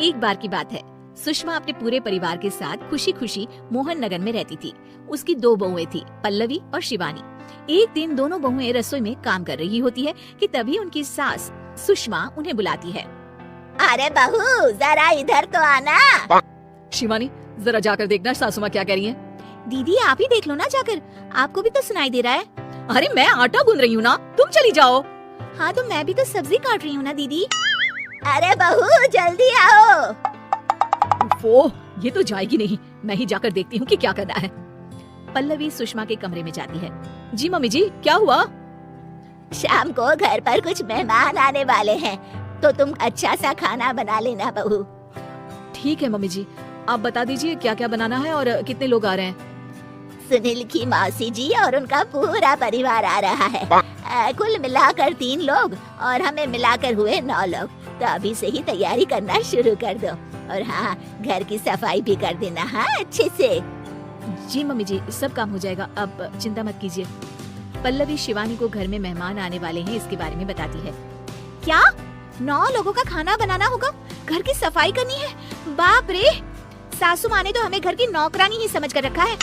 एक बार की बात है, सुषमा अपने पूरे परिवार के साथ खुशी खुशी मोहन नगर में रहती थी। उसकी दो बहुएं थी, पल्लवी और शिवानी। एक दिन दोनों बहुएं रसोई में काम कर रही होती है कि तभी उनकी सास सुषमा उन्हें बुलाती है। अरे बहू, जरा इधर तो आना। शिवानी, जरा जाकर देखना सासू माँ क्या कह रही है। दीदी आप ही देख लो ना जाकर, आपको भी तो सुनाई दे रहा है। अरे मैं आटा गूंद रही हूँ ना, तुम चली जाओ। हाँ तो मैं भी तो सब्जी काट रही हूँ ना दीदी। अरे बहू जल्दी आओ। वो ये तो जाएगी नहीं, मैं ही जाकर देखती हूँ कि क्या करना है। पल्लवी सुषमा के कमरे में जाती है। जी मम्मी जी, क्या हुआ? शाम को घर पर कुछ मेहमान आने वाले हैं, तो तुम अच्छा सा खाना बना लेना बहू। ठीक है मम्मी जी, आप बता दीजिए क्या क्या बनाना है और कितने लोग आ रहे हैं। सुनील की मौसी जी और उनका पूरा परिवार आ रहा है। कुल मिलाकर 3 लोग और हमें मिलाकर हुए 9 लोग। तो अभी से ही तैयारी करना शुरू कर दो। और हाँ, घर की सफाई भी कर देना। हाँ, अच्छे से। जी मम्मी जी, सब काम हो जाएगा, आप चिंता मत कीजिए। पल्लवी शिवानी को घर में मेहमान आने वाले हैं इसके बारे में बताती है। क्या 9 लोगों का खाना बनाना होगा, घर की सफाई करनी है? बाप रे, सासू माँ ने तो हमें घर की नौकरानी ही समझ कर रखा है।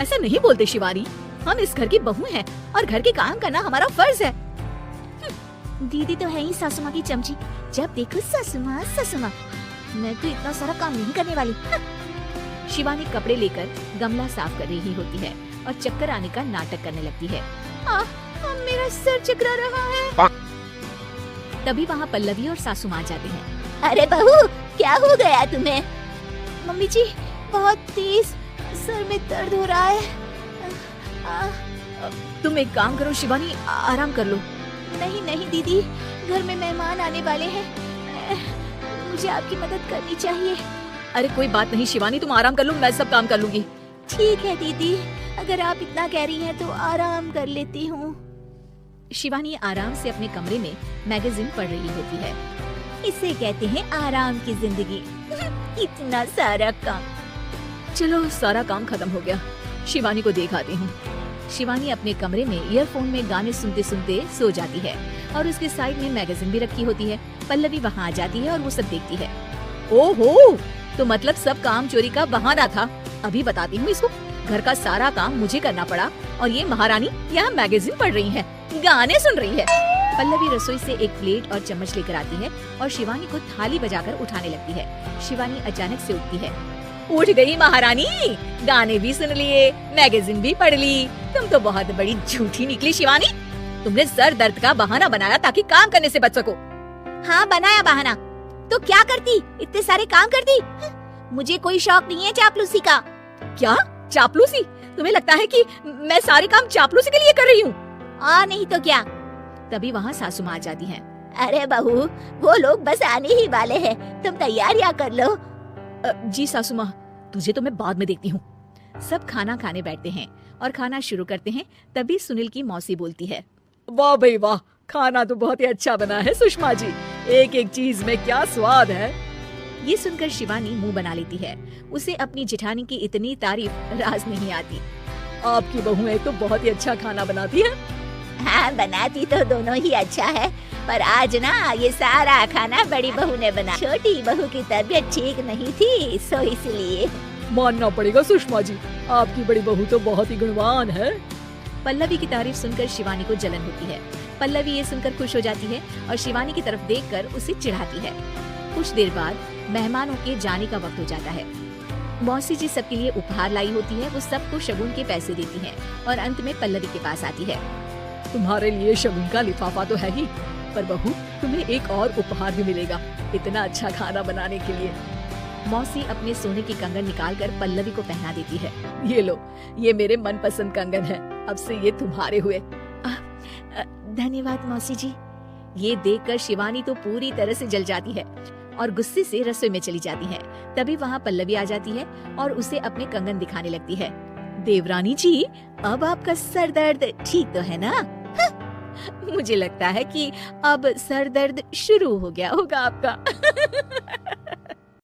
ऐसा नहीं बोलते शिवानी, हम इस घर की बहू हैं और घर के काम करना हमारा फर्ज है। दीदी तो है ही सासू माँ की चमची, जब देखो सासू माँ सासू माँ। मैं तो इतना सारा काम नहीं करने वाली। शिवानी कपड़े लेकर गमला साफ कर रही होती है और चक्कर आने का नाटक करने लगती है। मेरा सर चकरा रहा है। तभी वहाँ पल्लवी और सासू माँ जाते हैं। अरे बहू, क्या हो गया तुम्हें? मम्मी जी, बहुत तेज सर में दर्द हो रहा है। तुम एक काम करो शिवानी, आराम कर लो। नहीं नहीं दीदी, घर में मेहमान आने वाले हैं, मुझे आपकी मदद करनी चाहिए। अरे कोई बात नहीं शिवानी, तुम आराम कर लो, मैं सब काम कर लूंगी। ठीक है दीदी, अगर आप इतना कह रही हैं तो आराम कर लेती हूँ। शिवानी आराम से अपने कमरे में मैगजीन पढ़ रही होती है। इसे कहते हैं आराम की जिंदगी। इतना सारा काम। चलो सारा काम खत्म हो गया, शिवानी को देख आती हूँ। शिवानी अपने कमरे में ईयरफोन में गाने सुनते सुनते सो जाती है और उसके साइड में मैगजीन भी रखी होती है। पल्लवी वहाँ आ जाती है और वो सब देखती है। ओहो, तो मतलब सब काम चोरी का बहाना था। अभी बताती हूँ इसको। घर का सारा काम मुझे करना पड़ा और ये महारानी यहाँ मैगजीन पढ़ रही है, गाने सुन रही है। पल्लवी रसोई से एक प्लेट और चम्मच लेकर आती है और शिवानी को थाली बजाकर उठाने लगती है। शिवानी अचानक से उठती है। उठ गई महारानी, गाने भी सुन लिए, मैगजीन भी पढ़ ली। तुम तो बहुत बड़ी झूठी निकली शिवानी। तुमने सर दर्द का बहाना बनाया ताकि काम करने से बच सको। हाँ बनाया बहाना, तो क्या करती, इतने सारे काम करती। मुझे कोई शौक नहीं है चापलूसी का। क्या चापलूसी? तुम्हें लगता है कि मैं सारे काम चापलूसी के लिए कर रही हूँ? नहीं तो क्या। तभी वहाँ सासू माँ आ जाती हैं। अरे बहू, वो लोग बस आने ही वाले हैं, तुम तैयारियां कर लो। जी सासू माँ, तुझे तो मैं बाद में देखती हूँ। सब खाना खाने बैठते हैं और खाना शुरू करते हैं। तभी सुनील की मौसी बोलती है। वाह भाई वाह, खाना तो बहुत ही अच्छा बना है सुषमा जी, एक एक चीज में क्या स्वाद है। ये सुनकर शिवानी मुंह बना लेती है। उसे अपनी जेठानी की इतनी तारीफ राज नहीं आती। आपकी बहुएं तो बहुत ही अच्छा खाना बनाती है। हाँ, बनाती तो दोनों ही अच्छा है, पर आज ना ये सारा खाना बड़ी बहू ने बना। छोटी बहू की तबीयत ठीक नहीं थी, सो इसलिए। मानना पड़ेगा सुषमा जी, आपकी बड़ी बहू तो बहुत ही गुणवान है। पल्लवी की तारीफ सुनकर शिवानी को जलन होती है। पल्लवी ये सुनकर खुश हो जाती है और शिवानी की तरफ देखकर उसे चिढ़ाती है। कुछ देर बाद मेहमानों के जाने का वक्त हो जाता है। मौसी जी सबके लिए उपहार लाई होती है। वो सबको शगुन के पैसे देती है और अंत में पल्लवी के पास आती है। तुम्हारे लिए शगुन का लिफाफा तो है ही, पर बहू तुम्हें एक और उपहार भी मिलेगा इतना अच्छा खाना बनाने के लिए। मौसी अपने सोने की कंगन निकालकर पल्लवी को पहना देती है। ये लो, ये मेरे मनपसंद कंगन है, अब से ये तुम्हारे हुए। धन्यवाद मौसी जी। ये देखकर शिवानी तो पूरी तरह से जल जाती है और गुस्से से रसोई में चली जाती है। तभी वहाँ पल्लवी आ जाती है और उसे अपने कंगन दिखाने लगती है। देवरानी जी, अब आपका सर दर्द ठीक तो है ना? मुझे लगता है कि अब सर दर्द शुरू हो गया होगा आपका।